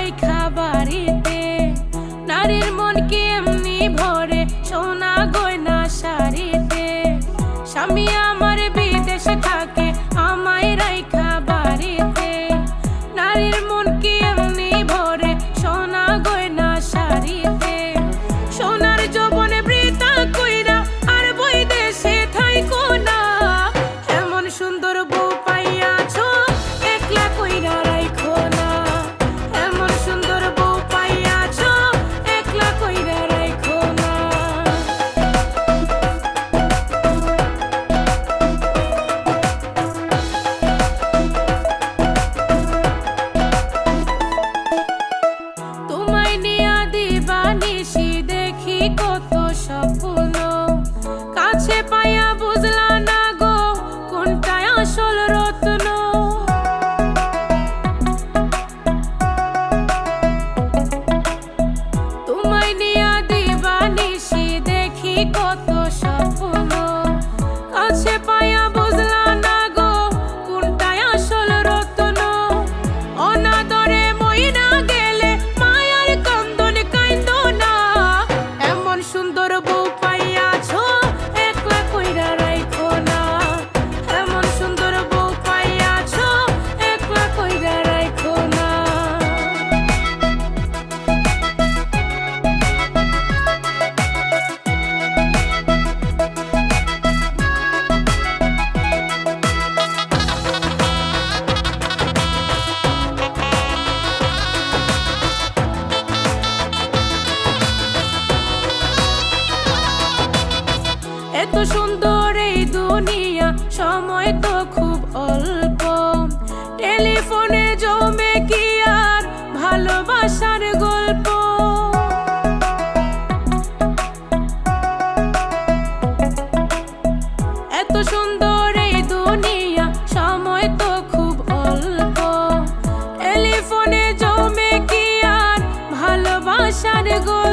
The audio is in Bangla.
রাইখা বাড়িতে। নারীর মন কি এমনি ভরে সোনা গয়না শাড়িতে। স্বামী আমার বিদেশে থাকে আমায় রাইখা বাড়িতে। নারীর মন কি এমনি ভরে সোনা গয়না শাড়িতে। সোনার যৌবনে বৃথা কইরা আর বৈদেশে থাইকো না। এমন সুন্দর বউ পাইয়াছো একলা কইরা রাইখো না। এমন সুন্দর বউ পাইয়াছো একলা কইরা রাইখো না। তোমায় নিয়া দিবানিশি দেখি কত স্বপ্ন। কাছে পাইয়া বুঝলা না গো কোনটাই আসল রত্ন। তোমায় নিয়া দিবানিশি দেখি কত স্বপ্ন। কাছে পাইয়া বুঝলা না গো কোনটাই আসল রত্ন। অনাদরে মইনা গেলে মায়ার কান্দন কাইন্দো না। এমন সুন্দর বউ পাইয়াছো একলা কইরা রাইখো না। এমন সুন্দর বউ পাইয়াছো একলা কইরা রাইখো না। এত সুন্দর এই দুনিয়া সময় তো খুব অল্প। টেলিফোনে জমে কি আর ভালোবাসার গল্প। এত সুন্দর এই দুনিয়া সময় তো খুব অল্প। টেলিফোনে জমে কি আর ভালোবাসার গল্প।